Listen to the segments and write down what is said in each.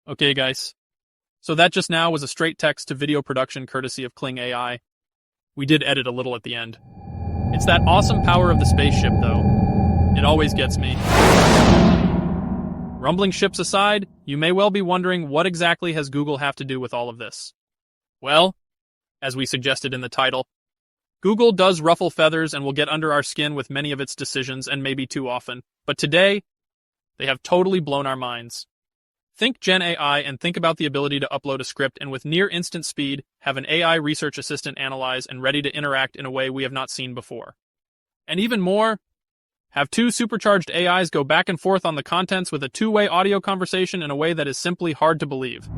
Okay, guys. So that just now was a straight text to video production courtesy of Kling AI. We did edit a little at the end. It's that awesome power of the spaceship, though. It always gets me. Rumbling ships aside, you may well be wondering what exactly has Google have to do with all of this. Well, as we suggested in the title, Google does ruffle feathers and will get under our skin with many of its decisions and maybe too often. But today, they have totally blown our minds. Think genAi and think about the ability to upload a script and with near instant speed, have an AI research assistant analyze and ready to interact in a way we have not seen before. And even more, have two supercharged AIs go back and forth on the contents with a two-way audio conversation in a way that is simply hard to believe.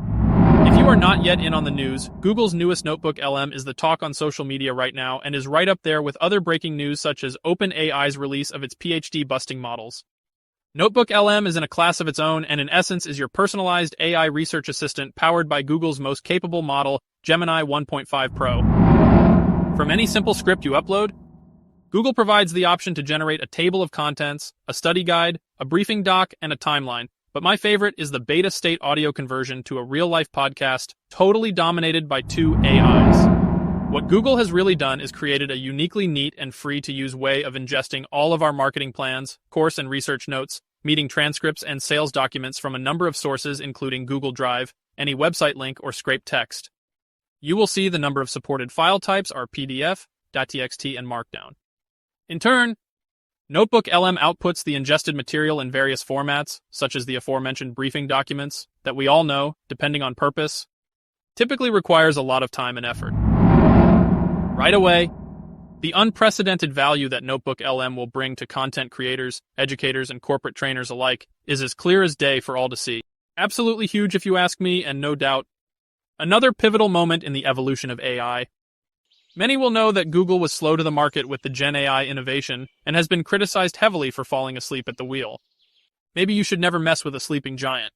If you are not yet in on the news, Google's newest NotebookLM is the talk on social media right now and is right up there with other breaking news such as OpenAI's release of its PhD-busting models. NotebookLM is in a class of its own and in essence is your personalized AI research assistant powered by Google's most capable model, Gemini 1.5 Pro. From any simple script you upload, Google provides the option to generate a table of contents, a study guide, a briefing doc, and a timeline. But my favorite is the beta state audio conversion to a real-life podcast, totally dominated by two AIs. What Google has really done is created a uniquely neat and free-to-use way of ingesting all of our marketing plans, course and research notes, meeting transcripts, and sales documents from a number of sources including Google Drive, any website link, or scraped text. You will see the number of supported file types are PDF, .txt, and Markdown. In turn, NotebookLM outputs the ingested material in various formats, such as the aforementioned briefing documents, that we all know, depending on purpose, typically requires a lot of time and effort. Right away, the unprecedented value that NotebookLM will bring to content creators, educators, and corporate trainers alike is as clear as day for all to see. Absolutely huge if you ask me, and no doubt, another pivotal moment in the evolution of AI. Many will know that Google was slow to the market with the genAi innovation and has been criticized heavily for falling asleep at the wheel. Maybe you should never mess with a sleeping giant.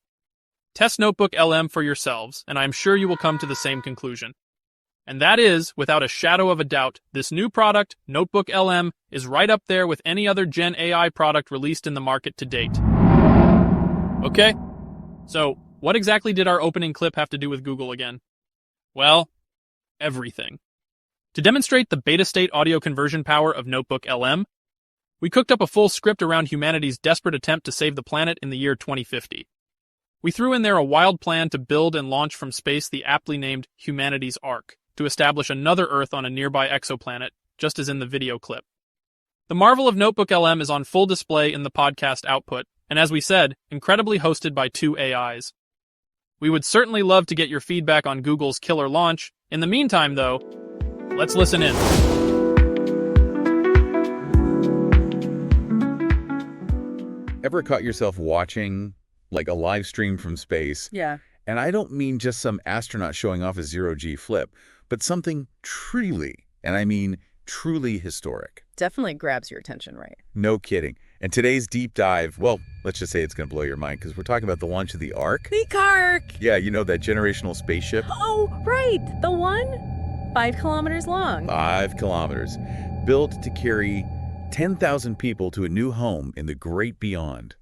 Test NotebookLM for yourselves, and I'm sure you will come to the same conclusion. And that is, without a shadow of a doubt, this new product, NotebookLM, is right up there with any other genAi product released in the market to date. Okay, so what exactly did our opening clip have to do with Google again? Well, everything. To demonstrate the beta state audio conversion power of NotebookLM, we cooked up a full script around humanity's desperate attempt to save the planet in the year 2050. We threw in there a wild plan to build and launch from space the aptly named Humanity's Ark, to establish another Earth on a nearby exoplanet, just as in the video clip. The marvel of NotebookLM is on full display in the podcast output, and as we said, incredibly hosted by two AIs. We would certainly love to get your feedback on Google's killer launch. In the meantime, though, let's listen in. Ever caught yourself watching, like, a live stream from space? Yeah. And I don't mean just some astronaut showing off a zero-G flip, but something truly, and I mean truly historic. Definitely grabs your attention, right? No kidding. And today's deep dive, well, let's just say it's going to blow your mind because we're talking about the launch of the Ark. The Ark! Yeah, you know, that generational spaceship? Oh, right! The one? 5 kilometers long. 5 kilometers. Built to carry 10,000 people to a new home in the great beyond.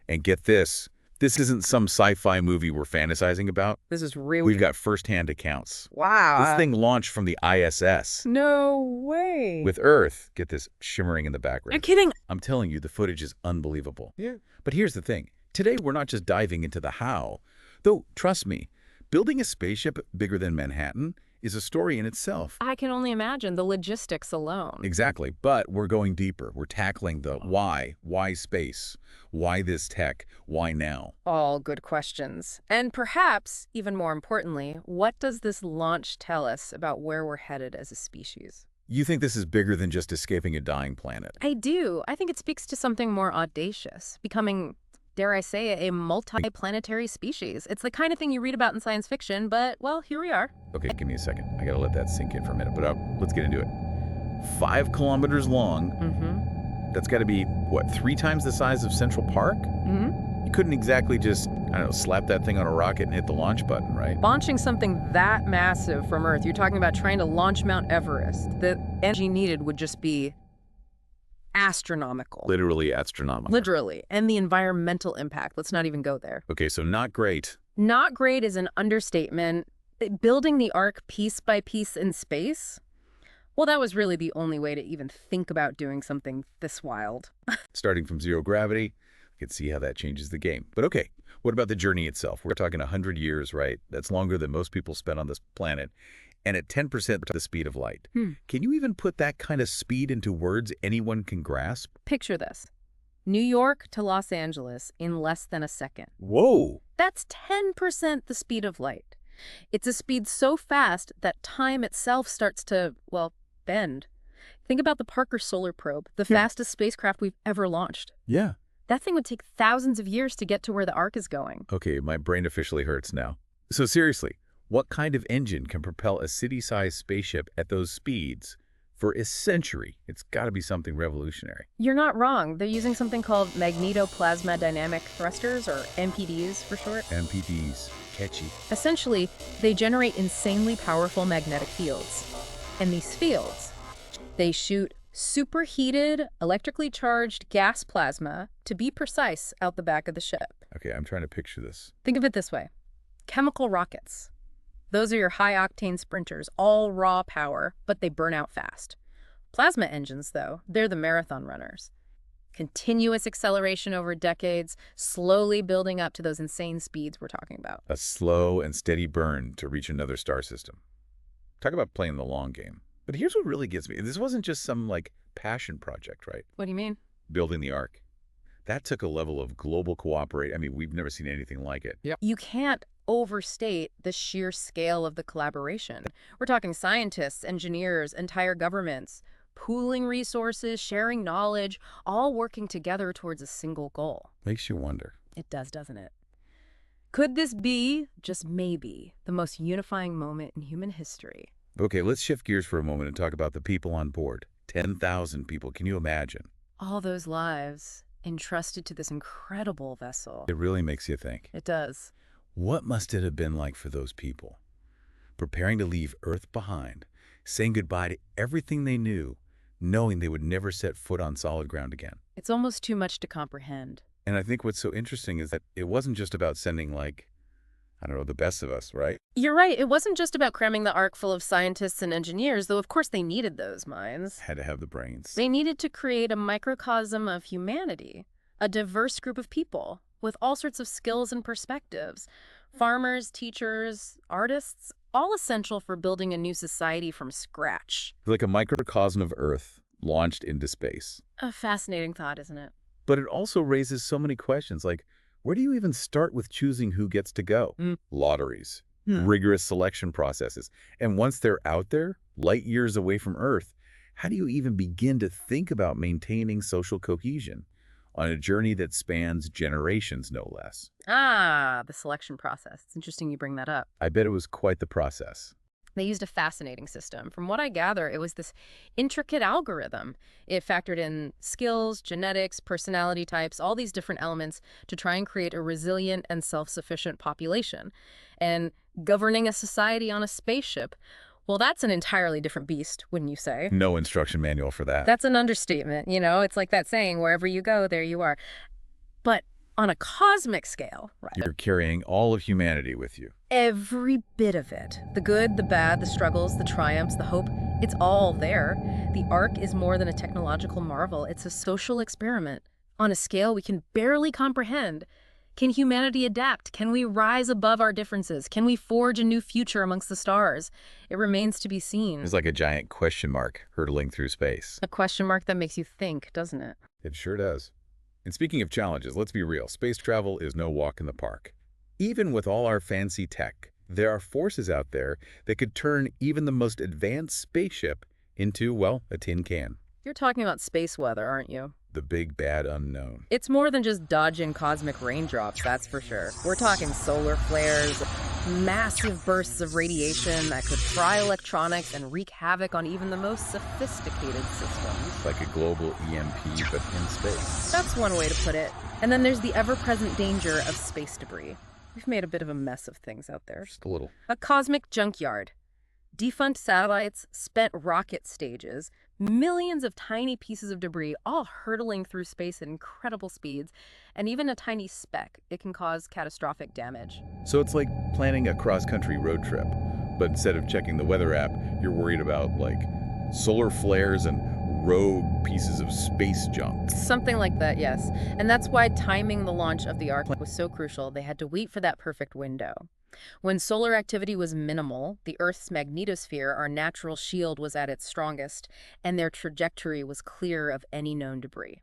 And get this isn't some sci-fi movie we're fantasizing about. This is real. We've got first-hand accounts. Wow. This thing launched from the ISS. No way. With Earth, get this, shimmering in the background. You're kidding. I'm telling you, the footage is unbelievable. Yeah. But here's the thing. Today, we're not just diving into the how. Though, trust me, building a spaceship bigger than Manhattan is a story in itself. I can only imagine the logistics alone. Exactly. But we're going deeper. We're tackling the why. Why space? Why this tech? Why now? All good questions. And perhaps, even more importantly, what does this launch tell us about where we're headed as a species? You think this is bigger than just escaping a dying planet? I do. I think it speaks to something more audacious, becoming, dare I say, a multi-planetary species. It's the kind of thing you read about in science fiction, but, well, here we are. Okay, give me a second. I gotta let that sink in for a minute, but let's get into it. 5 kilometers long. Mm-hmm. That's got to be, what, 3 times the size of Central Park? Mm-hmm. You couldn't exactly just, I don't know, slap that thing on a rocket and hit the launch button, right? Launching something that massive from Earth, you're talking about trying to launch Mount Everest. The energy needed would just be astronomical. Literally astronomical. Literally. And the environmental impact. Let's not even go there. Okay, so not great. Not great is an understatement. Building the Ark piece by piece in space? Well, that was really the only way to even think about doing something this wild. Starting from zero gravity, you can see how that changes the game. But okay, what about the journey itself? We're talking 100 years, right? That's longer than most people spend on this planet. And at 10% the speed of light. Can you even put that kind of speed into words anyone can grasp? Picture this. New York to Los Angeles in less than a second. Whoa! That's 10% the speed of light. It's a speed so fast that time itself starts to, well, bend. Think about the Parker Solar Probe, the fastest spacecraft we've ever launched. Yeah. That thing would take thousands of years to get to where the Ark is going. Okay, my brain officially hurts now. So seriously, what kind of engine can propel a city-sized spaceship at those speeds for a century? It's got to be something revolutionary. You're not wrong. They're using something called magnetoplasma dynamic thrusters, or MPDs for short. MPDs. Catchy. Essentially, they generate insanely powerful magnetic fields. And these fields, they shoot superheated, electrically charged gas plasma, to be precise, out the back of the ship. Okay, I'm trying to picture this. Think of it this way. Chemical rockets. Those are your high-octane sprinters, all raw power, but they burn out fast. Plasma engines, though, they're the marathon runners. Continuous acceleration over decades, slowly building up to those insane speeds we're talking about. A slow and steady burn to reach another star system. Talk about playing the long game. But here's what really gets me. This wasn't just some, passion project, right? What do you mean? Building the Ark. That took a level of global cooperation. I mean, we've never seen anything like it. Yep. You can't overstate the sheer scale of the collaboration. We're talking scientists, engineers, entire governments, pooling resources, sharing knowledge, all working together towards a single goal. Makes you wonder. It does, doesn't it? Could this be, just maybe, the most unifying moment in human history? Okay, let's shift gears for a moment and talk about the people on board. 10,000 people. Can you imagine? All those lives entrusted to this incredible vessel. It really makes you think. It does. What must it have been like for those people? Preparing to leave Earth behind, saying goodbye to everything they knew, knowing they would never set foot on solid ground again. It's almost too much to comprehend. And I think what's so interesting is that it wasn't just about sending, the best of us, right? You're right. It wasn't just about cramming the Ark full of scientists and engineers, though of course they needed those minds. Had to have the brains. They needed to create a microcosm of humanity, a diverse group of people with all sorts of skills and perspectives. Farmers, teachers, artists, all essential for building a new society from scratch. Like a microcosm of Earth launched into space. A fascinating thought, isn't it? But it also raises so many questions, where do you even start with choosing who gets to go? Lotteries, rigorous selection processes. And once they're out there, light years away from Earth, how do you even begin to think about maintaining social cohesion on a journey that spans generations, no less? Ah, the selection process. It's interesting you bring that up. I bet it was quite the process. They used a fascinating system. From what I gather, it was this intricate algorithm. It factored in skills, genetics, personality types, all these different elements to try and create a resilient and self-sufficient population. And governing a society on a spaceship, well, that's an entirely different beast, wouldn't you say? No instruction manual for that. That's an understatement. It's like that saying, wherever you go, there you are. But on a cosmic scale, right? You're carrying all of humanity with you. Every bit of it. The good, the bad, the struggles, the triumphs, the hope, it's all there. The Ark is more than a technological marvel. It's a social experiment on a scale we can barely comprehend. Can humanity adapt? Can we rise above our differences? Can we forge a new future amongst the stars? It remains to be seen. It's like a giant question mark hurtling through space. A question mark that makes you think, doesn't it? It sure does. And speaking of challenges, let's be real. Space travel is no walk in the park. Even with all our fancy tech, there are forces out there that could turn even the most advanced spaceship into, a tin can. You're talking about space weather, aren't you? The big bad unknown. It's more than just dodging cosmic raindrops, that's for sure. We're talking solar flares, massive bursts of radiation that could fry electronics and wreak havoc on even the most sophisticated systems. Like a global EMP, but in space. That's one way to put it. And then there's the ever-present danger of space debris. We've made a bit of a mess of things out there. Just a little. A cosmic junkyard. Defunct satellites, spent rocket stages, millions of tiny pieces of debris all hurtling through space at incredible speeds, and even a tiny speck, it can cause catastrophic damage. So it's like planning a cross-country road trip, but instead of checking the weather app, you're worried about, like, solar flares and rogue pieces of space junk. Something like that, yes. And that's why timing the launch of the Ark was so crucial. They had to wait for that perfect window. When solar activity was minimal, the Earth's magnetosphere, our natural shield, was at its strongest, and their trajectory was clear of any known debris.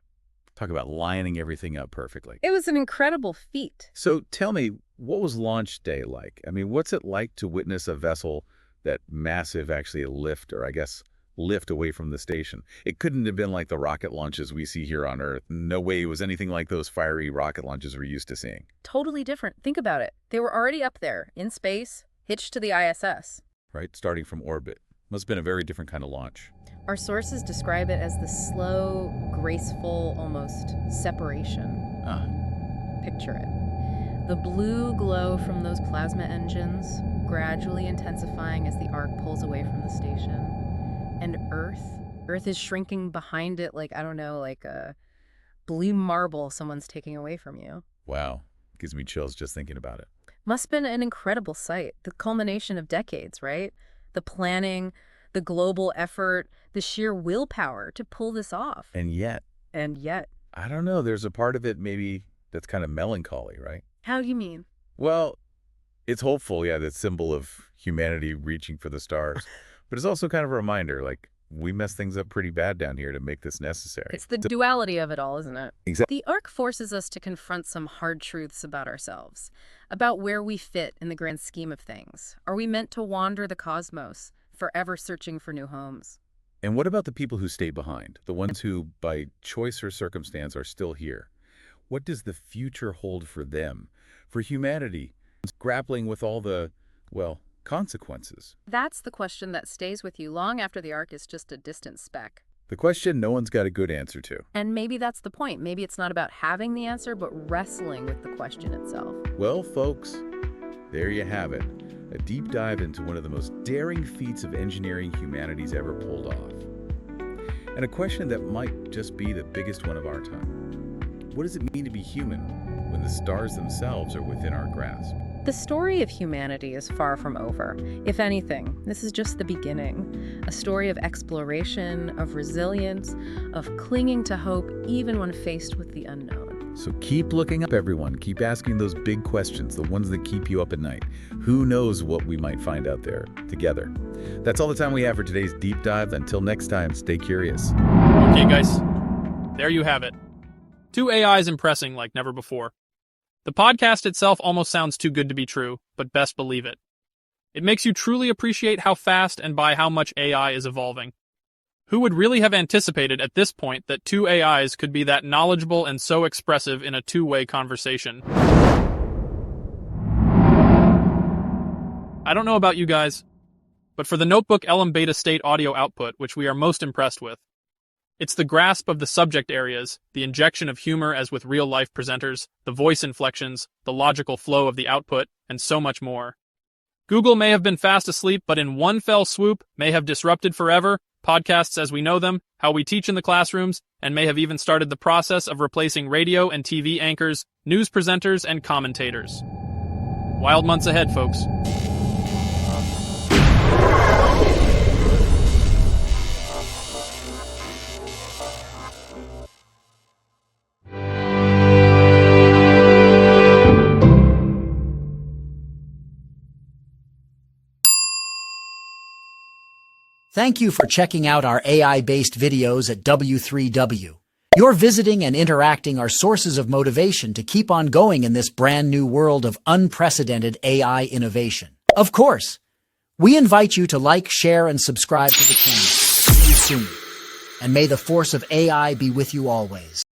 Talk about lining everything up perfectly. It was an incredible feat. So tell me, what was launch day like? I mean, what's it like to witness a vessel that massive actually lift away from the station? It couldn't have been like the rocket launches we see here on Earth. No way it was anything like those fiery rocket launches we're used to seeing. Totally different. Think about it. They were already up there, in space, hitched to the ISS. Right? Starting from orbit. Must have been a very different kind of launch. Our sources describe it as the slow, graceful, almost separation. Picture it. The blue glow from those plasma engines, gradually intensifying as the Ark pulls away from the station. And Earth is shrinking behind it like, I don't know, like a blue marble someone's taking away from you. Wow. Gives me chills just thinking about it. Must have been an incredible sight. The culmination of decades, right? The planning, the global effort, the sheer willpower to pull this off. And yet, I don't know, there's a part of it maybe that's kind of melancholy, right? How do you mean? Well, it's hopeful, yeah, that symbol of humanity reaching for the stars. But it's also kind of a reminder, like, we messed things up pretty bad down here to make this necessary. It's the duality of it all, isn't it? Exactly. The Ark forces us to confront some hard truths about ourselves, about where we fit in the grand scheme of things. Are we meant to wander the cosmos, forever searching for new homes? And what about the people who stay behind, the ones who, by choice or circumstance, are still here? What does the future hold for them, for humanity, grappling with all the, well, consequences? That's the question that stays with you long after the Ark is just a distant speck. The question no one's got a good answer to. And maybe that's the point. Maybe it's not about having the answer, but wrestling with the question itself. Well, folks, there you have it. A deep dive into one of the most daring feats of engineering humanity's ever pulled off. And a question that might just be the biggest one of our time. What does it mean to be human when the stars themselves are within our grasp? The story of humanity is far from over. If anything, this is just the beginning. A story of exploration, of resilience, of clinging to hope even when faced with the unknown. So keep looking up, everyone. Keep asking those big questions, the ones that keep you up at night. Who knows what we might find out there together? That's all the time we have for today's deep dive. Until next time, stay curious. Okay, guys. There you have it. 2 AIs impressing like never before. The podcast itself almost sounds too good to be true, but best believe it. It makes you truly appreciate how fast and by how much AI is evolving. Who would really have anticipated at this point that 2 AIs could be that knowledgeable and so expressive in a two-way conversation? I don't know about you guys, but for the NotebookLM beta state audio output, which we are most impressed with, it's the grasp of the subject areas, the injection of humor as with real-life presenters, the voice inflections, the logical flow of the output, and so much more. Google may have been fast asleep, but in one fell swoop may have disrupted forever podcasts as we know them, how we teach in the classrooms, and may have even started the process of replacing radio and TV anchors, news presenters, and commentators. Wild months ahead, folks. Thank you for checking out our AI-based videos at W3W. Your visiting and interacting are sources of motivation to keep on going in this brand new world of unprecedented AI innovation. Of course, we invite you to like, share, and subscribe to the channel. See you soon. And may the force of AI be with you always.